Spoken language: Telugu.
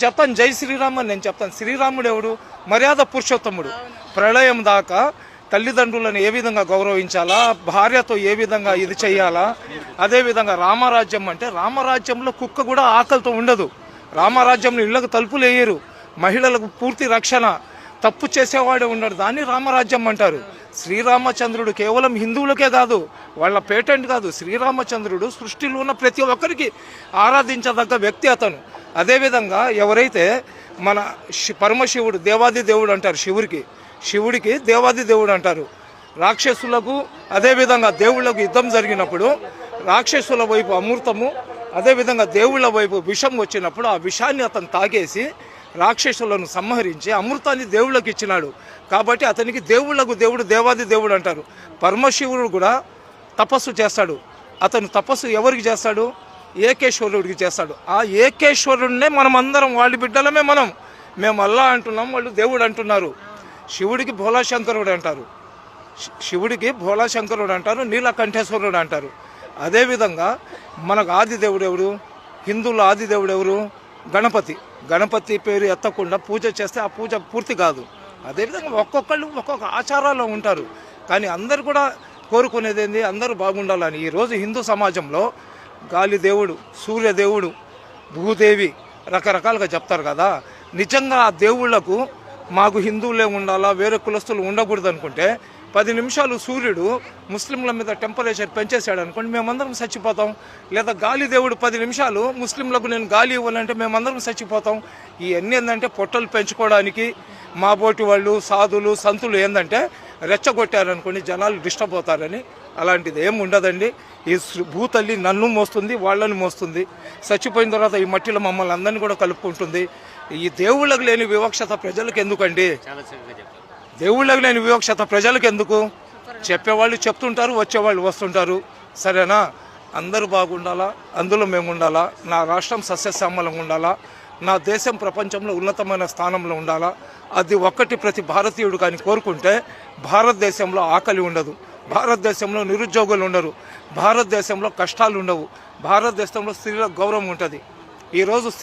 చెప్తాను జై శ్రీరామ్ అని నేను చెప్తాను. శ్రీరాముడు ఎవడు? మర్యాద పురుషోత్తముడు. ప్రళయం దాకా తల్లిదండ్రులను ఏ విధంగా గౌరవించాలా, భార్యతో ఏ విధంగా ఇది చెయ్యాలా, అదేవిధంగా రామరాజ్యం అంటే రామరాజ్యంలో కుక్క కూడా ఆకలితో ఉండదు. రామరాజ్యంలో ఇళ్లకు తలుపులు వేయరు, మహిళలకు పూర్తి రక్షణ, తప్పు చేసేవాడే ఉండడు. దాన్ని రామరాజ్యం అంటారు. శ్రీరామచంద్రుడు కేవలం హిందువులకే కాదు, వాళ్ళ పేటెంట్ కాదు. శ్రీరామచంద్రుడు సృష్టిలో ఉన్న ప్రతి ఒక్కరికి ఆరాధించదగ్గ వ్యక్తి అతను. అదేవిధంగా ఎవరైతే మన పరమశివుడు దేవాది దేవుడు అంటారు, శివుడికి దేవాది దేవుడు అంటారు. రాక్షసులకు అదేవిధంగా దేవుళ్లకు యుద్ధం జరిగినప్పుడు రాక్షసుల వైపు అమృతము, అదేవిధంగా దేవుళ్ల వైపు విషం వచ్చినప్పుడు ఆ విషాన్ని అతను తాగేసి రాక్షసులను సంహరించి అమృతాన్ని దేవుళ్ళకి ఇచ్చినాడు. కాబట్టి అతనికి దేవుళ్లకు దేవుడు దేవాది దేవుడు అంటారు. పరమశివుడు కూడా తపస్సు చేస్తాడు. అతను తపస్సు ఎవరికి చేస్తాడు? ఏకేశ్వరుడికి చేస్తాడు. ఆ ఏకేశ్వరుడినే మనం అందరం వాళ్ళ బిడ్డలమే. మేము అల్లా అంటున్నాం, వాళ్ళు దేవుడు అంటున్నారు. శివుడికి భోలాశంకరుడు అంటారు, నీలకంఠేశ్వరుడు అంటారు. అదేవిధంగా మనకు ఆది దేవుడు ఎవరు? హిందువుల ఆది దేవుడు ఎవరు? గణపతి పేరు ఎత్తకుండా పూజ చేస్తే ఆ పూజ పూర్తి కాదు. అదేవిధంగా ఒక్కొక్కళ్ళు ఒక్కొక్క ఆచారాల్లో ఉంటారు. కానీ అందరు కూడా కోరుకునేది ఏంది? అందరూ బాగుండాలని. ఈరోజు హిందూ సమాజంలో గాలి దేవుడు, సూర్యదేవుడు, భూదేవి రకరకాలుగా చెప్తారు కదా. నిజంగా ఆ దేవుళ్లకు మాకు హిందువులే ఉండాలా, వేరే కులస్తులు ఉండకూడదు అనుకుంటే 10 నిమిషాలు సూర్యుడు ముస్లింల మీద టెంపరేచర్ పెంచేసాడు అనుకోండి, మేమందరం చచ్చిపోతాం. లేదా గాలి దేవుడు 10 నిమిషాలు ముస్లింలకు నేను గాలి ఇవ్వాలంటే మేమందరం చచ్చిపోతాం. ఇవన్నీ ఏంటంటే పొట్టలు పెంచుకోవడానికి మా బోటి వాళ్ళు, సాధులు, సంతులు ఏంటంటే రెచ్చగొట్టారనుకోండి జనాలు డిస్టర్బ్ అవుతారని. అలాంటిది ఏమి ఉండదండి. ఈ భూతల్లి నన్ను మోస్తుంది, వాళ్ళని మోస్తుంది. చచ్చిపోయిన తర్వాత ఈ మట్టిలో మమ్మల్ని అందరినీ కూడా కలుపుకుంటుంది. ఈ దేవుళ్ళకు లేని వివక్షత ప్రజలకు ఎందుకండి? దేవుళ్ళకు లేని వివక్షత ప్రజలకు ఎందుకు? చెప్పేవాళ్ళు చెప్తుంటారు, వచ్చేవాళ్ళు వస్తుంటారు. సరేనా? అందరూ బాగుండాలా, అందులో మేము ఉండాలా, నా రాష్ట్రం సస్యశ్యామలంగా ఉండాలా, నా దేశం ప్రపంచంలో ఉన్నతమైన స్థానంలో ఉండాలా. అది ఒక్కటి ప్రతి భారతీయుడు కానీ కోరుకుంటే భారతదేశంలో ఆకలి ఉండదు, భారతదేశంలో నిరుద్యోగులు ఉండరు, భారతదేశంలో కష్టాలు ఉండవు, భారతదేశంలో స్త్రీల గౌరవం ఉంటుంది. ఈరోజు